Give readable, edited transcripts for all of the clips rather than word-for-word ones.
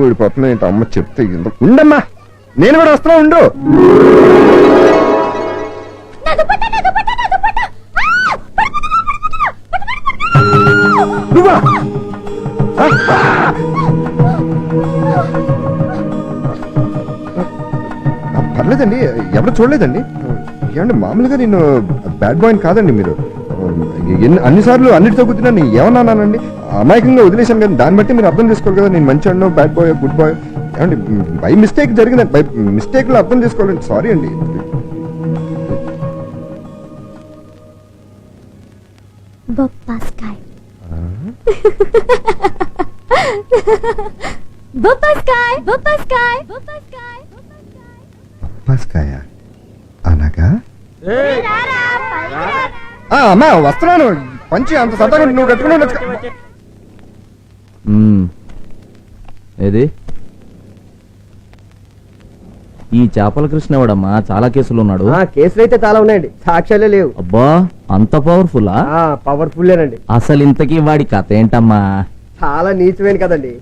ఊడిపోతున్నా ఏంటి అమ్మ చెప్తే ఉండమ్మా, నేను కూడా వస్తున్నా ఉండు. నువ్వా? పర్లేదండి, ఎవరు చూడలేదండి. ఏమండి మామూలుగా నేను బ్యాడ్ బాయ్ కాదండి. మీరు అన్నిసార్లు అన్నిటితో కూర్చున్నా ఏమన్నానండి? అమాయకంగా వదిలేశాను కానీ దాన్ని బట్టి మీరు అర్థం చేసుకోవాలి కదా నేను మంచి అన్నో బ్యాడ్ బాయ్ గుడ్ బాయ్. ఏమండి బై మిస్టేక్ జరిగిందండి, బై మిస్టేక్ లో అర్థం చేసుకోవాలండి. సారీ అండి. బొప్పాస్కాయ అనగా అమ్మా వస్తున్నాను. పంచి అంత సరదాగా నువ్వు కట్టుకున్నావు. ఏది ఈ చేపల కృష్ణ ఎవడమ్మా? చాలా కేసులు ఉన్నాడు. కేసులు అయితే చాలా ఉన్నాయండి, సాక్ష్యాలే లేవు. అబ్బా అంత పవర్ఫుల్లా? పవర్ఫుల్లేనండి. అసలు ఇంతకీ వాడి కథ ఏంటమ్మా? చాలా నీచమైన కదండి.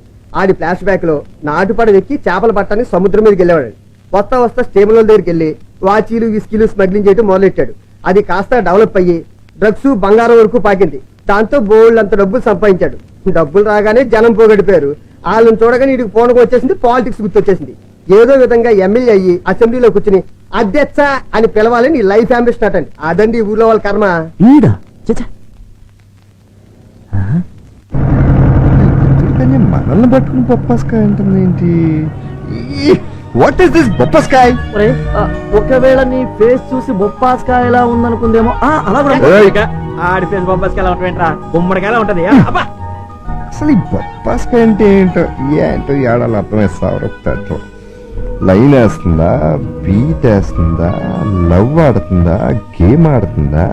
ఆడి ఫ్లాష్ బ్యాక్ లో నాటుపడ ఎక్కి చేపలు పట్టని సముద్రం మీదకి వెళ్ళేవాడండి. వస్తా స్టేబుల్ దగ్గరికి వెళ్ళి వాచీలు విస్కీలు స్మగ్లింగ్ చేయడం మొదలెట్టాడు. అది కాస్త డెవలప్ అయ్యి డ్రగ్స్ బంగారం వరకు పాకింది. దాంతో బోల్డ్ అంత డబ్బులు సంపాదించాడు. డబ్బులు రాగానే జనం పోగొడిపోయారు. వాళ్ళని చూడగానే వీడికి ఫోన్ వచ్చేసింది, పాలిటిక్స్ గుర్తొచ్చేసింది. ఏదో విధంగా ఎమ్మెల్యే అయ్యి అసెంబ్లీలో కూర్చుని అధ్యక్ష అని పిలవాలని లైఫ్ అంబిషన్ అటండి. అదండి ఊర్లో వాళ్ళ కర్మ. మనల్ని పట్టుకుని బొప్పాస్కాయ అంటుంది ఏంటి? వాట్ ఈస్ దిస్ బొప్పాస్కాయ? ఒకవేళ నీ ఫేస్ చూసి బొప్పాస్కాయలా ఉందనుకుందేమో. అలా ఆడి ఫేస్ బొప్పాస్కాయలా ఉంటుంటా, గుమ్మడికాయలా ఉంటది. అసలు ఈ బొప్పాస్కాయ అంటే ఏంటో ఏడాలి అర్థమేస్తా. లైన్ వేస్తుందా, బీట్ వేస్తుందా, లవ్ ఆడుతుందా, గేమ్ ఆడుతుందా,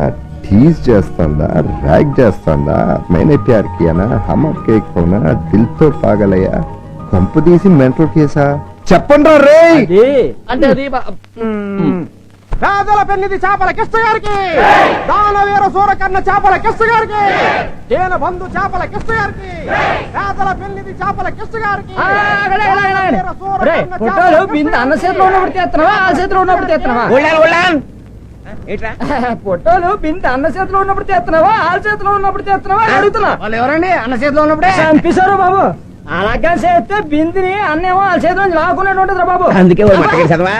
టీజ్ చేస్తుందా, ర్యాక్ చేస్తుందా, మైనే ప్యార్ కియానా, హమ్ అప్కే ఖోనా, దిల్ తో పాగలయ్యా, కొంపు తీసి మెంటల్ కేసా? చెప్పండి రే. అంటే అది పేదల పెన్నిది చేపల కిష్ట గారికి, దానవీర సూరకర్ణ చేపల కిష్ట గారికి, దేన బంధు చేపల కిష్ట గారికి, పేదల పెన్నిది చేపల కిష్ట గారికి. ఫోటోలు బిందు అన్న చేతిలో ఉన్నప్పుడు తెస్తున్నావా, ఆ చేతిలో ఉన్నప్పుడు తెస్తున్నావా? ఫోటోలు బిందు అన్న చేతిలో ఉన్నప్పుడు తెస్తున్నావా, ఆ చేతిలో ఉన్నప్పుడు తెస్తున్నావా అడుగుతున్నా. వాళ్ళు ఎవరండి? అన్న చేతిలో ఉన్నప్పుడే చంపేశారు బాబు. అలాగే చేస్తే బిందుని అన్నేమో ఆ చేతిలో నుంచి లాక్కున్నట్టు ఉంటుందిరా బాబు. అందుకే చదవా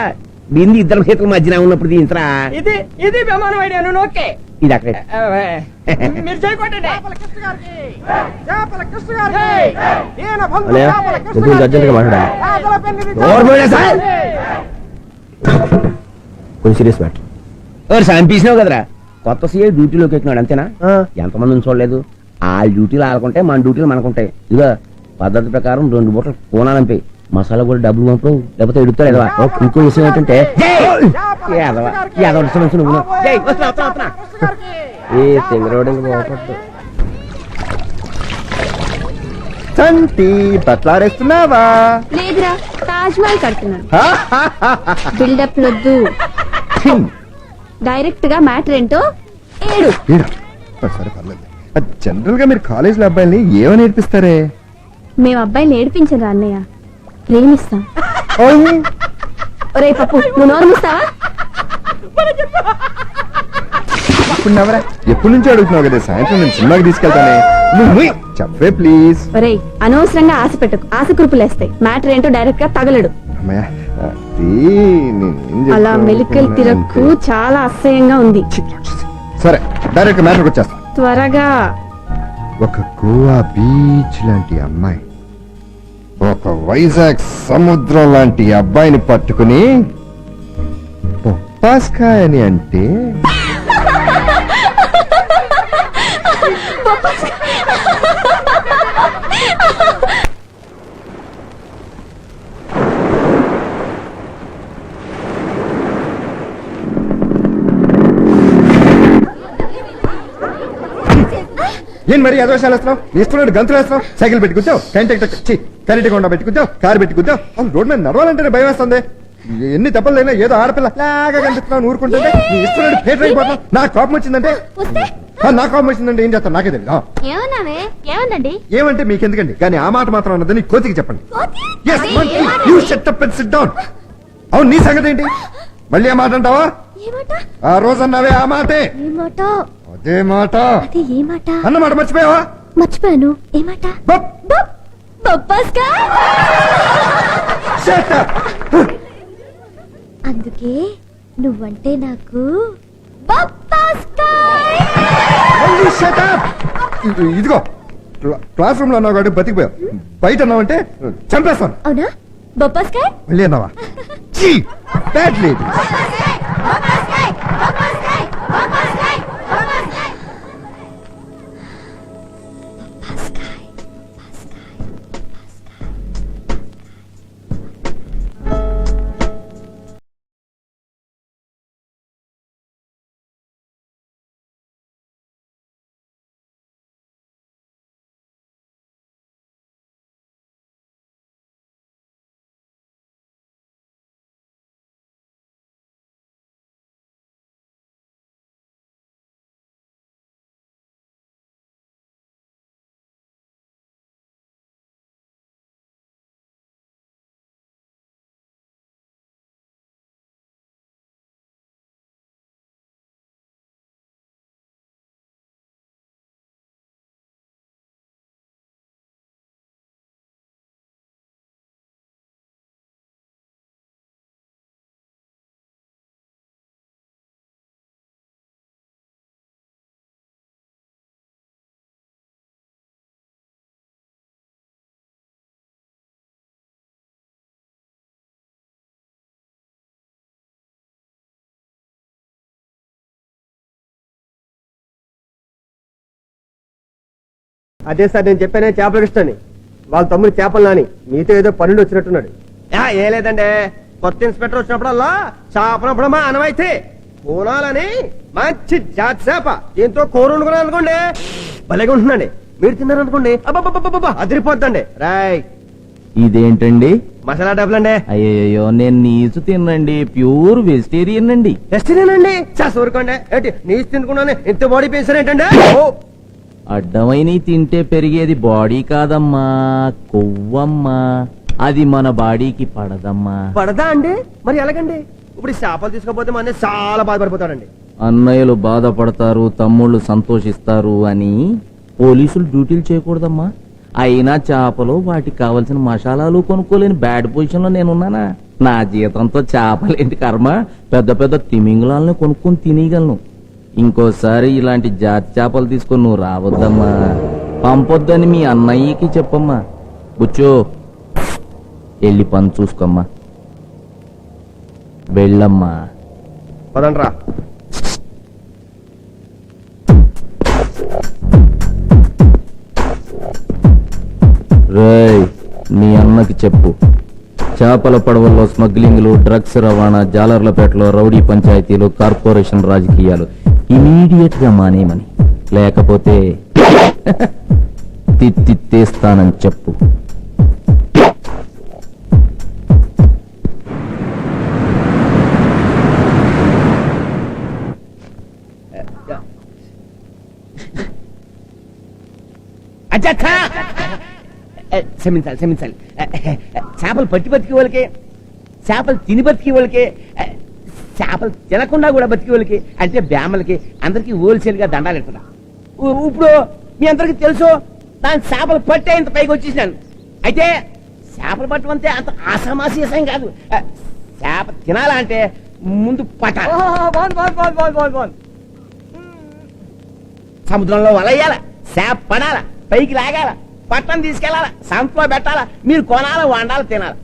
బింది ఇద్దరు చేతుల మధ్యన ఉన్నప్పుడు ఇంతరా. ఇది ప్రమాణం ఐడియా. నువ్వు ఓకే ఇది అక్కడ మీరు చేయకొట్టండి. కొంచెం సీరియస్ మ్యాటర్. చంపేసినావు కదరా, కొత్త సీఐ డ్యూటీలోకి ఎక్కినాడు అంతేనా? ఎంతమందిని చూడలేదు. ఆ డ్యూటీలు ఆడుకుంటే మన డ్యూటీలు మనకుంటాయి. ఇదిగో పద్ధతి ప్రకారం 2 పూటలు కోనాలంపై మసాలా కూడా డబ్బులు పంపు, లేకపోతే ఎడుతాడు ఎదవా. ఇంకో విషయం ఏంటంటే సంటి బట్లారేస్తున్నావా? లేదురా, తాజ్ మహల్ కడుతున్నాను. బిల్డప్ లొద్దు, డైరెక్ట్ గా మ్యాటర్ ఏంటో ఏడు. సరే పర్లేదు. జనరల్ గా మీరు కాలేజీలో అబ్బాయిల్ని ఏమని నేర్పిస్తారే? మేము అబ్బాయిని ఏడిపించరా అన్నయ్య, ప్రేమిస్తాం. ఒరే పప్పు, నువ్వు నోరు మూస్తావా? ఎప్పటి నుంచో అడుగుతున్నావు కదా, సాయంత్రం నేను సినిమాకి తీసుకెళ్తానే. నువ్వు చెప్పే ప్లీజ్. ఒరే అనవసరంగా ఆశ పెట్టకు, ఆశ కురుపులేస్తాయి. మ్యాటర్ ఏంటో డైరెక్ట్ గా తగలడు. అలా మెలికలు తిరక్కు, చాలా అసహ్యంగా ఉంది. సరే డైరెక్ట్ మ్యాటర్కి వచ్చేస్తా. త్వరగా. ఒక గోవా బీచ్ లాంటి అమ్మాయి ఒక వైజాగ్ సముద్రం లాంటి అబ్బాయిని పట్టుకుని బొప్పాస్కాయ అని అంటే ఏం మరి అదోషాలు వేస్తున్నావు? ఇస్తున్నాడు గంతులు వేస్తున్నావు. సైకిల్ పెట్టుకుంటావు, కంటి కొండ పెట్టుకుంటావు, కారు పెట్టుకుంటావు. రోడ్ మీద నడవాలంటేనే భయం వేస్తుంది. ఎన్ని దెబ్బలైనా ఏదో ఆడపిల్ల లాగా కనిపిస్తున్నావు ఊరుకుంటుంటే నీ ఇస్తున్నాడు ఫేట్ అయిపోతున్నావు. నాకు కోపం వచ్చిందంటే వస్తే నాకు కోపం వచ్చిందంటే ఏం చేస్తాను నాకే తెలియదు. ఏమన్నావే? ఏమందండి? ఏమంటే మీకెందుకండి కానీ ఆ మాట మాత్రం అన్నదని కోతికి చెప్పండి. Yes, monkey, you shut up and sit down. అవును నీ సంగతి ఏంటి? మళ్ళీ ఆ మాట అంటావా? ఏమాట? ఆ రోజు అన్నావే ఆ మాటే. ఏమాట? అదే మాట అదే ఏమాట? అన్నమాట మర్చిపోయావా? మర్చిపోయాను. ఏమాట? బప్. బొప్పాస్కాయ్. Shut up. అందుకే నువ్వంటే నాకు బొప్పాస్కాయ్. మళ్ళీ shut up. ఇదిగో క్లాస్ రూమ్ లో అన్నావు కాబట్టి బతికిపోయావు. బయట అన్నావంటే చంపేస్తాను. అవునా? బొప్పాస్కాయ్. మళ్ళీ అన్నావా? చీ బ్యాడ్ లేడీ. అదే సార్ నేను చెప్పానే చేపల ఇష్టని వాళ్ళ తమ్ముడు చేపలు నాని మీతో ఏదో పనులు వచ్చినట్టున్నాడు. ఏ లేదండి కొత్త ఇన్స్పెక్టర్ వచ్చినప్పుడల్లా చేపలప్పుడు మా అనవైతే పూనాలని మంచి జాతి చేప దీంతో కూర వండుకున్నాను అనుకోండి భలేగా ఉంటుందండి. మీరు తిన్నారనుకోండి అబ్బా అదిరిపోద్దండి. రాయ్ ఇదేంటండి? మసాలా డబ్బులండి. అయ్యయ్యో నేను నీచు తినండి, ప్యూర్ వెజిటేరియన్ అండి. ఎస్టీనేనండి సార్ ఊరుకోండి. ఏంటి నీసు తినుకున్నాను ఇంత బాడీ పెంచారేంటండి? అడ్డమైన తింటే పెరిగేది బాడీ కాదమ్మా, కొవ్వమ్మా. అది మన బాడీకి పడదమ్మా. పడదా అండి? మరి ఎలాగండి? ఇప్పుడు ఈ చేపలు తీసుకోపోతే మన చాలా బాధపడిపోతాడండి. అన్నయ్యలు బాధపడతారు, తమ్ముళ్ళు సంతోషిస్తారు అని పోలీసులు డ్యూటీలు చేయకూడదమ్మా. అయినా చేపలు వాటికి కావలసిన మసాలాలు కొనుక్కోలేని బ్యాడ్ పొజిషన్ లో నేనున్నానా? నా జీతంతో చేపలేంటి కర్మ, పెద్ద పెద్ద తిమింగళాలను కొనుక్కొని తినేయగలను. ఇంకోసారి ఇలాంటి జాతి చేపలు తీసుకొని నువ్వు రావద్దమ్మా, పంపొద్దని మీ అన్నయ్యకి చెప్పమ్మా. బుచ్చో వెళ్ళి పని చూసుకోమ్మా, వెళ్ళమ్మా. పదండ్రా. రేయ్ మీ అన్నకి చెప్పు, చేపల పడవల్లో స్మగ్లింగ్లు, డ్రగ్స్ రవాణా, జాలర్లపేటలో రౌడీ పంచాయతీలు, కార్పొరేషన్ రాజకీయాలు ఇమీడియట్ గా మానేయమని, లేకపోతే తిత్తిత్తేస్తానని చెప్పు. క్షమించాలి. చేపలు పట్టి బతికి వాళ్ళకి, చేపలు తిని బతికి వాళ్ళకి, చేపలు తినకుండా కూడా బతికి వాళ్ళకి, అంటే బ్యామలకి అందరికి హోల్సేల్ గా దండాలు ఎట్టున్నా. ఇప్పుడు మీ అందరికి తెలుసు దాని చేపలు పట్టే ఇంత పైకి వచ్చేసినాను. అయితే చేపలు పట్టడం అంతే అంత ఆసామాసి విషయం కాదు. చేప తినాలంటే ముందు పట్టాలి, సముద్రంలో వలయ్యాల, చేప పడాల, పైకి లాగాల, పట్టణం తీసుకెళ్లాల, సంతలో పెట్టాలా, మీరు కొనాల, వండాలి, తినాలి.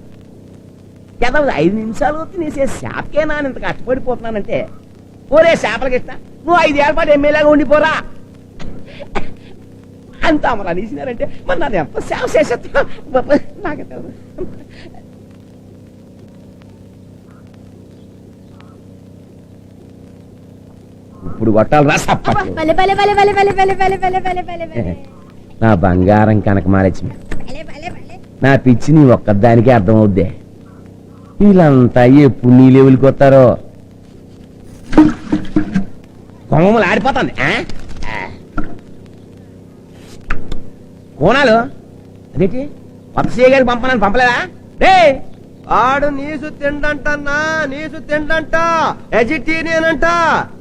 కదా 5 నిమిషాలు తినేసే చేపకే నాన్న ఇంత కష్టపడిపోతున్నానంటే, ఓరే చేపలకి ఇష్టం నువ్వు 5 ఏళ్ళ పాటు ఎమ్మెల్యేగా ఉండిపోరా అంత అమలు అనేసినారంటే మరి నాది ఎంత సేవ చేసేస్తా నాకే తెలియదు. ఇప్పుడు కొట్టాలి రా సప్పట్లు. నా బంగారం కనక మాలక్ష్మి, నా పిచ్చి నీ ఒక్కదానికే అర్థమవుద్దే. వీళ్ళంతా ఎప్పుడు నీ లెవెల్కి వస్తారో కొమ్మలు ఆడిపోతుంది కోణాలు అదేంటి కొత్త చేయగాని పంపలేదా రే ఆడు నీసు తిండంటన్నా నీసు తిండంట వెజిటేరియన్ అంట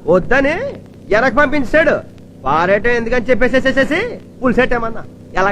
వద్దని ఎనకు పంపించాడు పారేటం ఎందుకని చెప్పేసేసేసి పులిసెట్టేమన్నా